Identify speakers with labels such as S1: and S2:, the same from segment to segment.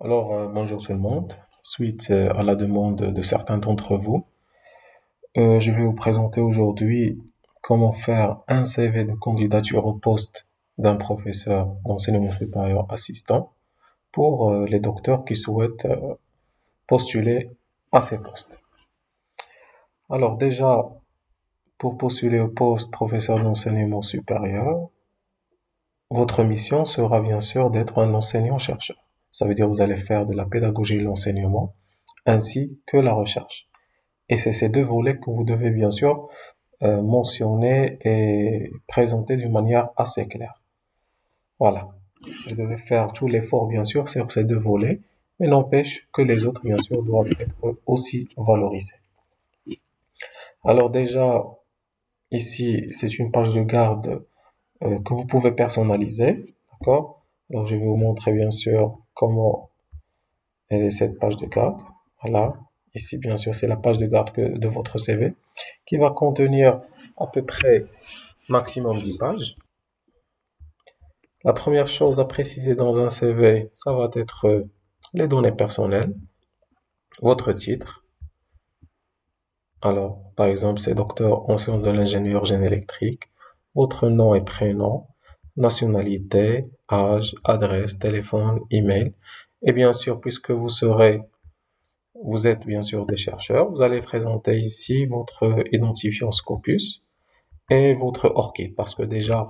S1: Bonjour tout le monde. Suite à la demande de certains d'entre vous, je vais vous présenter aujourd'hui comment faire un CV de candidature au poste d'un professeur d'enseignement supérieur assistant pour les docteurs qui souhaitent postuler à ces postes. Alors déjà, pour postuler au poste professeur d'enseignement supérieur, votre mission sera bien sûr d'être un enseignant-chercheur. Ça veut dire que vous allez faire de la pédagogie et de l'enseignement ainsi que la recherche. Et c'est ces deux volets que vous devez bien sûr mentionner et présenter d'une manière assez claire. Voilà. Vous devez faire tout l'effort bien sûr sur ces deux volets, mais n'empêche que les autres bien sûr doivent être aussi valorisés. Alors déjà, ici, c'est une page de garde que vous pouvez personnaliser, d'accord? Alors je vais vous montrer bien sûr comment elle est cette page de garde. Voilà. Ici, bien sûr, c'est la page de garde de votre CV qui va contenir à peu près maximum 10 pages. La première chose à préciser dans un CV, ça va être les données personnelles, votre titre. Alors, par exemple, c'est docteur en sciences de l'ingénieur génie électrique, votre nom et prénom, nationalité, âge, adresse, téléphone, email. Et bien sûr, puisque vous êtes bien sûr des chercheurs, vous allez présenter ici votre identifiant Scopus et votre ORCID, parce que déjà,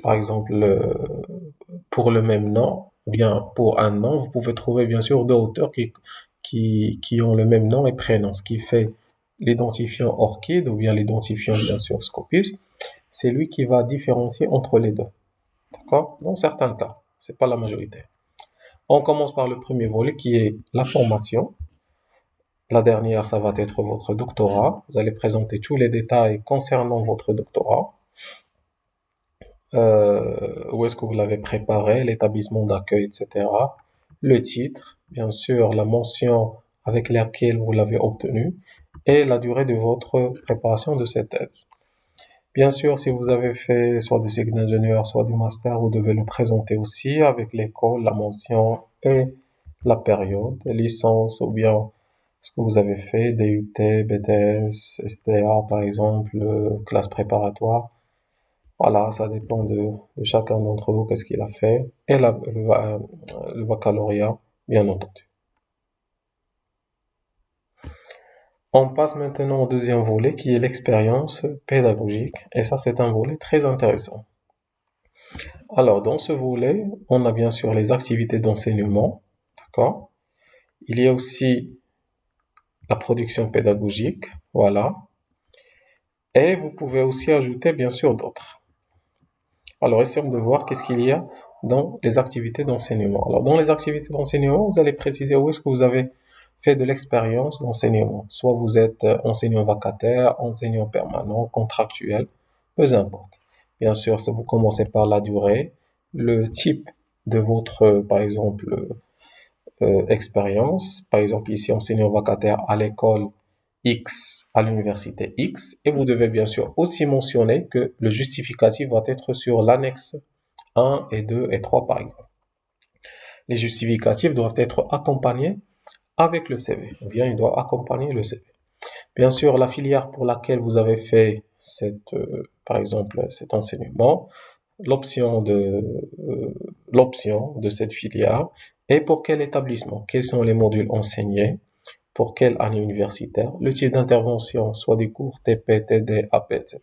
S1: par exemple, pour le même nom, ou bien pour un nom, vous pouvez trouver bien sûr deux auteurs qui ont le même nom et prénom, ce qui fait l'identifiant ORCID ou bien l'identifiant bien sûr Scopus, c'est lui qui va différencier entre les deux. D'accord? Dans certains cas, c'est pas la majorité. On commence par le premier volet qui est la formation. La dernière, ça va être votre doctorat. Vous allez présenter tous les détails concernant votre doctorat. Où est-ce que vous l'avez préparé, l'établissement d'accueil, etc. Le titre, bien sûr, la mention avec laquelle vous l'avez obtenu et la durée de votre préparation de cette thèse. Bien sûr, si vous avez fait soit du cycle d'ingénieur, soit du master, vous devez le présenter aussi avec l'école, la mention et la période, licence ou bien ce que vous avez fait, DUT, BTS, STA par exemple, classe préparatoire. Voilà, ça dépend de chacun d'entre vous, qu'est-ce qu'il a fait. Et le baccalauréat, bien entendu. On passe maintenant au deuxième volet qui est l'expérience pédagogique. Et ça, c'est un volet très intéressant. Alors, dans ce volet, on a bien sûr les activités d'enseignement, d'accord? Il y a aussi la production pédagogique, voilà. Et vous pouvez aussi ajouter bien sûr d'autres. Alors, essayons de voir qu'est-ce qu'il y a dans les activités d'enseignement. Alors, dans les activités d'enseignement, vous allez préciser où est-ce que vous avez fait de l'expérience d'enseignement. Soit vous êtes enseignant vacataire, enseignant permanent, contractuel, peu importe. Bien sûr, si vous commencez par la durée, le type de votre, par exemple, expérience. Par exemple, ici, enseignant vacataire à l'école X, à l'université X. Et vous devez bien sûr aussi mentionner que le justificatif va être sur l'annexe 1 et 2 et 3 par exemple. Les justificatifs doivent être accompagnés avec le CV, ou bien il doit accompagner le CV. Bien sûr, la filière pour laquelle vous avez fait par exemple, cet enseignement, l'option de, l'option de cette filière et pour quel établissement, quels sont les modules enseignés, pour quelle année universitaire, le type d'intervention, soit des cours TP, TD, AP, etc.,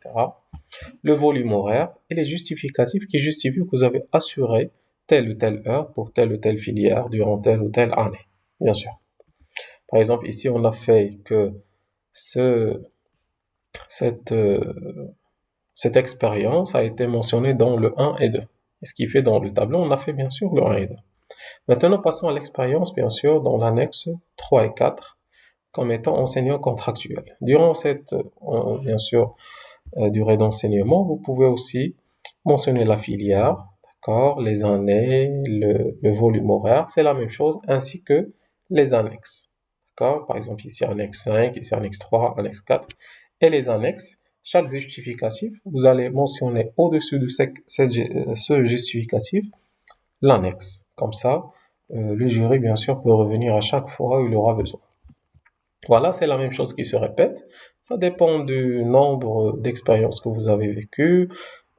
S1: le volume horaire et les justificatifs qui justifient que vous avez assuré telle ou telle heure pour telle ou telle filière durant telle ou telle année, bien sûr. Par exemple, ici, on a fait que ce, cette, cette expérience a été mentionnée dans le 1 et 2. Et ce qui fait dans le tableau, on a fait bien sûr le 1 et 2. Maintenant, passons à l'expérience, bien sûr, dans l'annexe 3 et 4, comme étant enseignant contractuel. Durant cette, bien sûr, durée d'enseignement, vous pouvez aussi mentionner la filière, d'accord, les années, le volume horaire, c'est la même chose, ainsi que les annexes. D'accord? Par exemple, ici annexe 5, ici annexe 3, annexe 4. Et les annexes, chaque justificatif, vous allez mentionner au-dessus de ce justificatif l'annexe. Comme ça, le jury, bien sûr, peut revenir à chaque fois où il aura besoin. Voilà, c'est la même chose qui se répète. Ça dépend du nombre d'expériences que vous avez vécues,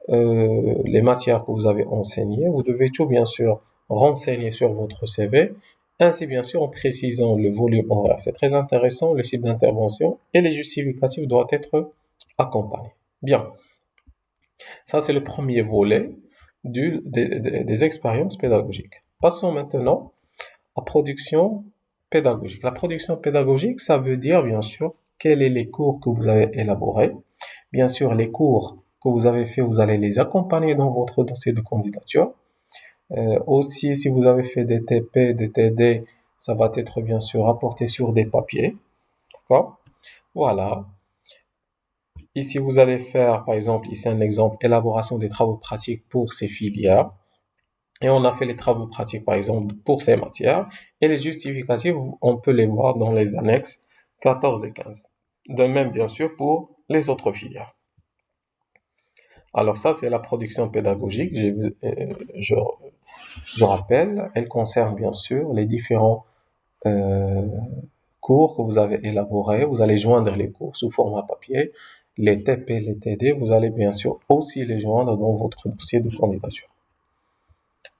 S1: les matières que vous avez enseignées. Vous devez tout, bien sûr, renseigner sur votre CV, ainsi, bien sûr, en précisant le volume horaire. C'est très intéressant, le type d'intervention et les justificatifs doivent être accompagnés. Bien, ça, c'est le premier volet des expériences pédagogiques. Passons maintenant à production pédagogique. La production pédagogique, ça veut dire, bien sûr, quels sont les cours que vous avez élaborés. Bien sûr, les cours que vous avez faits, vous allez les accompagner dans votre dossier de candidature. Aussi, si vous avez fait des TP, des TD, ça va être bien sûr rapporté sur des papiers. D'accord? Voilà. Ici, vous allez faire, par exemple, ici un exemple, élaboration des travaux pratiques pour ces filières. Et on a fait les travaux pratiques, par exemple, pour ces matières. Et les justificatifs, on peut les voir dans les annexes 14 et 15. De même, bien sûr, pour les autres filières. Alors ça, c'est la production pédagogique. Je rappelle, elle concerne bien sûr les différents euh, cours que vous avez élaborés. Vous allez joindre les cours sous format papier. Les TP, les TD, vous allez bien sûr aussi les joindre dans votre dossier de candidature.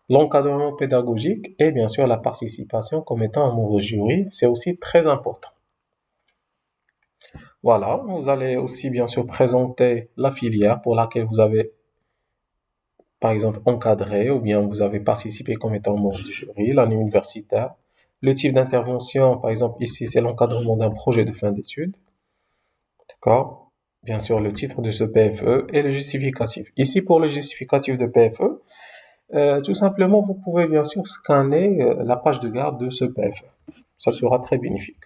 S1: L'encadrement pédagogique et bien sûr la participation comme étant un membre jury, c'est aussi très important. Voilà, vous allez aussi bien sûr présenter la filière pour laquelle vous avez par exemple encadré ou bien vous avez participé comme étant membre du jury, l'année universitaire, le type d'intervention, par exemple ici c'est l'encadrement d'un projet de fin d'études, d'accord? Bien sûr le titre de ce PFE et le justificatif. Ici pour le justificatif de PFE, tout simplement vous pouvez bien sûr scanner la page de garde de ce PFE. Ça sera très bénéfique.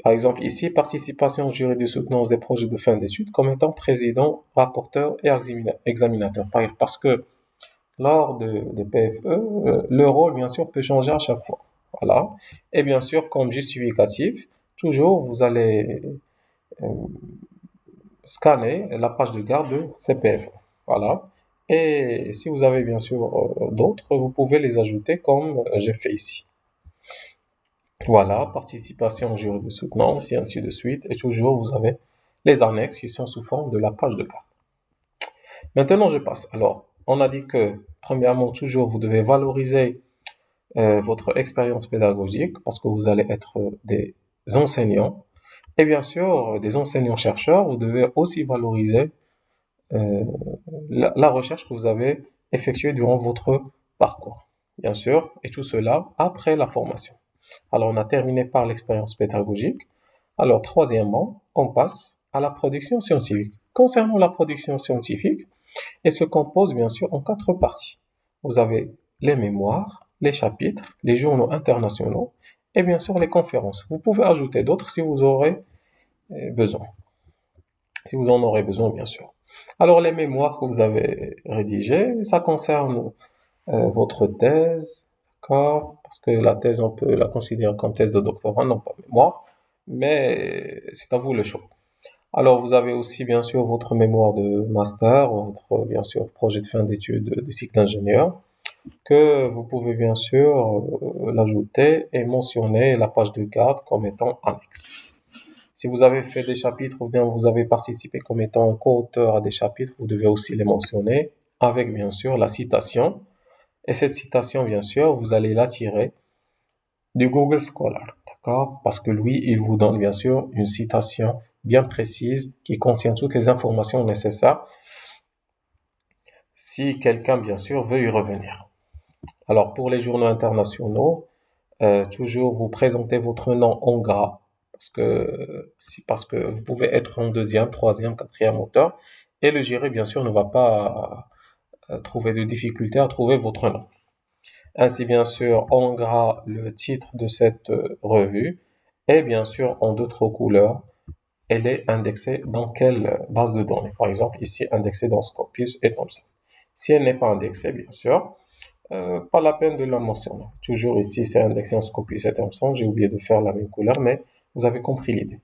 S1: Par exemple, ici, participation au jury de soutenance des projets de fin d'études comme étant président, rapporteur et examinateur. Parce que lors des PFE, le rôle, bien sûr, peut changer à chaque fois. Voilà. Et bien sûr, comme justificatif, toujours, vous allez euh, scanner la page de garde de ces PFE. Voilà. Et si vous avez, bien sûr, d'autres, vous pouvez les ajouter comme j'ai fait ici. Voilà, participation au jury de soutenance et ainsi de suite. Et toujours, vous avez les annexes qui sont sous forme de la page de garde. Maintenant, je passe. Alors, on a dit que, premièrement, toujours, vous devez valoriser votre expérience pédagogique parce que vous allez être des enseignants. Et bien sûr, des enseignants-chercheurs, vous devez aussi valoriser euh, la recherche que vous avez effectuée durant votre parcours. Bien sûr, et tout cela après la formation. Alors, on a terminé par l'expérience pédagogique. Alors, troisièmement, on passe à la production scientifique. Concernant la production scientifique, elle se compose bien sûr en quatre parties. Vous avez les mémoires, les chapitres, les journaux internationaux et bien sûr les conférences. Vous pouvez ajouter d'autres si vous aurez besoin, si vous en aurez besoin bien sûr. Alors les mémoires que vous avez rédigées, ça concerne votre thèse, d'accord? Parce que la thèse, on peut la considérer comme thèse de doctorat, non pas mémoire, mais c'est à vous le choix. Alors, vous avez aussi, bien sûr, votre mémoire de master, votre, bien sûr, projet de fin d'études de cycle d'ingénieur, que vous pouvez, bien sûr, l'ajouter et mentionner la page de garde comme étant annexe. Si vous avez fait des chapitres ou bien vous avez participé comme étant co-auteur à des chapitres, vous devez aussi les mentionner avec, bien sûr, la citation. Et cette citation, bien sûr, vous allez la tirer du Google Scholar, d'accord? Parce que lui, il vous donne bien sûr une citation bien précise qui contient toutes les informations nécessaires si quelqu'un, bien sûr, veut y revenir. Alors, pour les journaux internationaux, toujours vous présentez votre nom en gras parce que vous pouvez être en deuxième, troisième, quatrième auteur et le jury, bien sûr, ne va pas trouver de difficulté à trouver votre nom. Ainsi, bien sûr, en gras, le titre de cette revue et bien sûr, en d'autres couleurs, elle est indexée dans quelle base de données. Par exemple, ici, indexée dans Scopus et Thomson. Si elle n'est pas indexée, bien sûr, pas la peine de la mentionner. Toujours ici, c'est indexé en Scopus et Thomson. J'ai oublié de faire la même couleur, mais vous avez compris l'idée.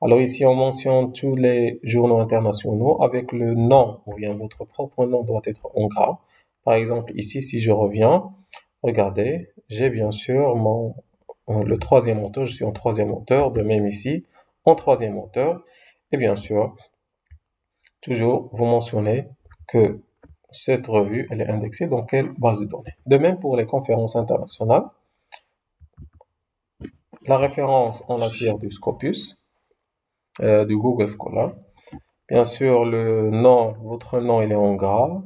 S1: Alors ici, on mentionne tous les journaux internationaux avec le nom, ou bien votre propre nom doit être en gras. Par exemple, ici, si je reviens, regardez, j'ai bien sûr le troisième auteur, je suis en troisième auteur, de même ici, en troisième auteur, et bien sûr, toujours, vous mentionnez que cette revue, elle est indexée dans quelle base de données. De même pour les conférences internationales, la référence, on la tire du Scopus, du Google Scholar. Bien sûr, le nom, votre nom, il est en gras.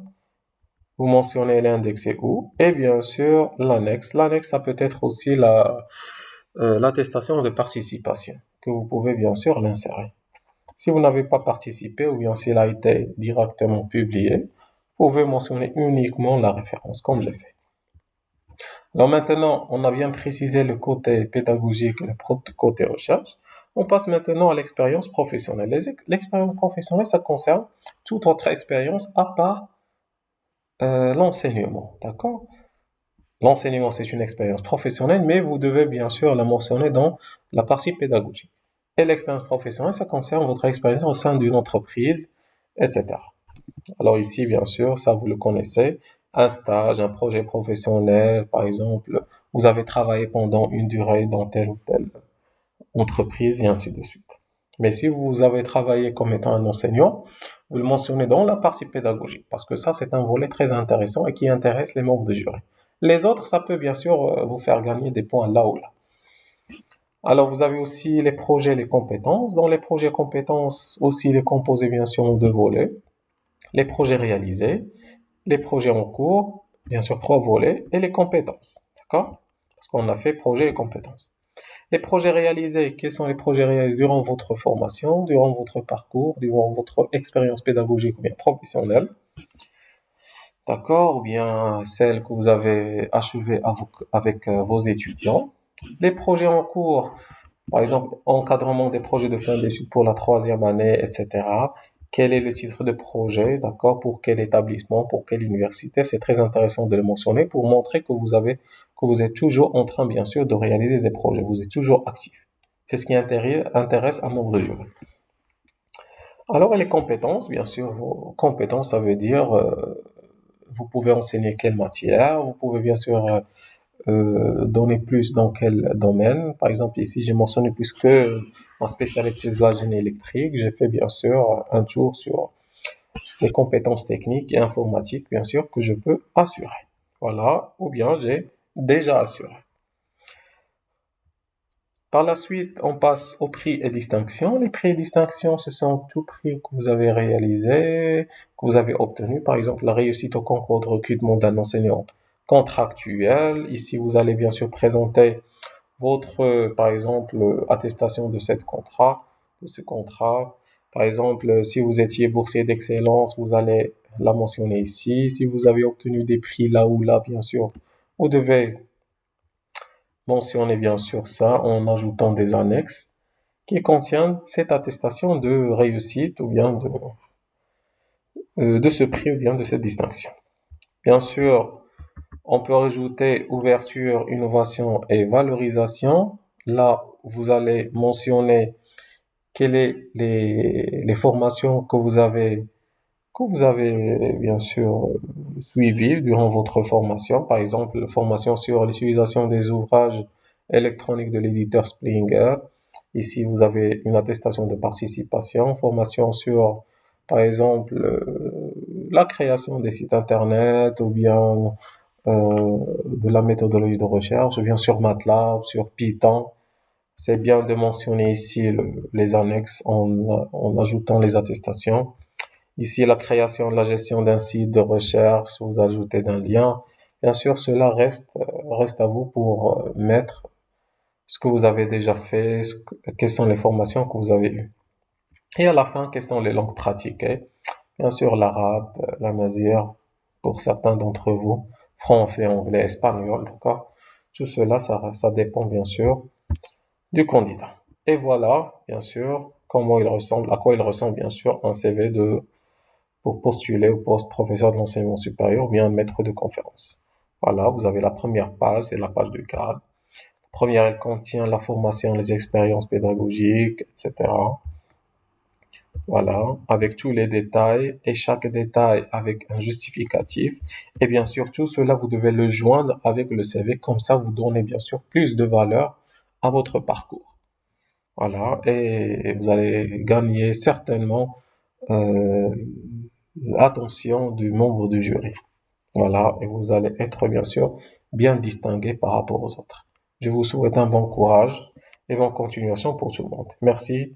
S1: Vous mentionnez l'indexé où. Et bien sûr, l'annexe. L'annexe, ça peut être aussi l'attestation de participation, que vous pouvez bien sûr l'insérer. Si vous n'avez pas participé ou bien s'il a été directement publié, vous pouvez mentionner uniquement la référence, comme je fais. Alors maintenant, on a bien précisé le côté pédagogique et le côté recherche. On passe maintenant à l'expérience professionnelle. L'expérience professionnelle, ça concerne toute autre expérience à part l'enseignement, d'accord? L'enseignement, c'est une expérience professionnelle, mais vous devez bien sûr la mentionner dans la partie pédagogique. Et l'expérience professionnelle, ça concerne votre expérience au sein d'une entreprise, etc. Alors ici, bien sûr, ça vous le connaissez, un stage, un projet professionnel, par exemple, vous avez travaillé pendant une durée dans telle ou telle entreprise, et ainsi de suite. Mais si vous avez travaillé comme étant un enseignant, vous le mentionnez dans la partie pédagogique, parce que ça, c'est un volet très intéressant et qui intéresse les membres du jury. Les autres, ça peut bien sûr vous faire gagner des points là ou là. Alors, vous avez aussi les projets, les compétences. Dans les projets compétences, aussi les composés bien sûr en deux volets. Les projets réalisés, les projets en cours, bien sûr trois volets, et les compétences. D'accord? Parce qu'on a fait projets et compétences. Les projets réalisés, quels sont les projets réalisés durant votre formation, durant votre parcours, durant votre expérience pédagogique ou bien professionnelle? D'accord? Ou bien celle que vous avez achevée avec vos étudiants. Les projets en cours, par exemple, encadrement des projets de fin d'études pour la troisième année, etc. Quel est le titre de projet, d'accord? Pour quel établissement, pour quelle université? C'est très intéressant de le mentionner pour montrer que vous êtes toujours en train, bien sûr, de réaliser des projets. Vous êtes toujours actif. C'est ce qui intéresse un membre du jury. Alors, et les compétences, bien sûr, vos compétences, ça veut dire, vous pouvez enseigner quelle matière, vous pouvez bien sûr donner plus dans quel domaine. Par exemple, ici, j'ai mentionné puisque ma spécialité c'est la génie électrique, j'ai fait bien sûr un tour sur les compétences techniques et informatiques, bien sûr, que je peux assurer. Voilà, ou bien j'ai déjà assuré. Par la suite, on passe aux prix et distinctions. Les prix et distinctions, ce sont tous prix que vous avez réalisés, que vous avez obtenus. Par exemple, la réussite au concours de recrutement d'un enseignant contractuel. Ici, vous allez bien sûr présenter votre, par exemple, attestation de de ce contrat. Par exemple, si vous étiez boursier d'excellence, vous allez la mentionner ici. Si vous avez obtenu des prix là ou là, bien sûr, vous devez mentionner bien sûr ça en ajoutant des annexes qui contiennent cette attestation de réussite ou bien de ce prix ou bien de cette distinction. Bien sûr, on peut rajouter ouverture, innovation et valorisation. Là, vous allez mentionner quelles sont les formations que vous avez bien sûr suivies durant votre formation. Par exemple, formation sur l'utilisation des ouvrages électroniques de l'éditeur Springer. Ici, vous avez une attestation de participation. Formation sur, par exemple, la création des sites internet ou bien de la méthodologie de recherche, ou bien sur MATLAB, sur Python. C'est bien de mentionner ici les annexes en ajoutant les attestations. Ici, la création et la gestion d'un site de recherche, vous ajoutez d'un lien. Bien sûr, cela reste à vous pour mettre ce que vous avez déjà fait, quelles sont les formations que vous avez eues. Et à la fin, quelles sont les langues pratiquées? Bien sûr, l'arabe, l'amazigh, pour certains d'entre vous, français, anglais, espagnol, d'accord? Tout cela, ça dépend bien sûr du candidat. Et voilà, bien sûr, comment il ressemble, à quoi il ressemble, bien sûr, un CV pour postuler au poste professeur de l'enseignement supérieur ou bien maître de conférence. Voilà, vous avez la première page, c'est la page de grade. La première, elle contient la formation, les expériences pédagogiques, etc. Voilà, avec tous les détails et chaque détail avec un justificatif. Et bien sûr, tout cela, vous devez le joindre avec le CV. Comme ça, vous donnez bien sûr plus de valeur à votre parcours. Voilà, et vous allez gagner certainement euh, l'attention du membre du jury. Voilà, et vous allez être bien sûr bien distingué par rapport aux autres. Je vous souhaite un bon courage et bonne continuation pour tout le monde. Merci.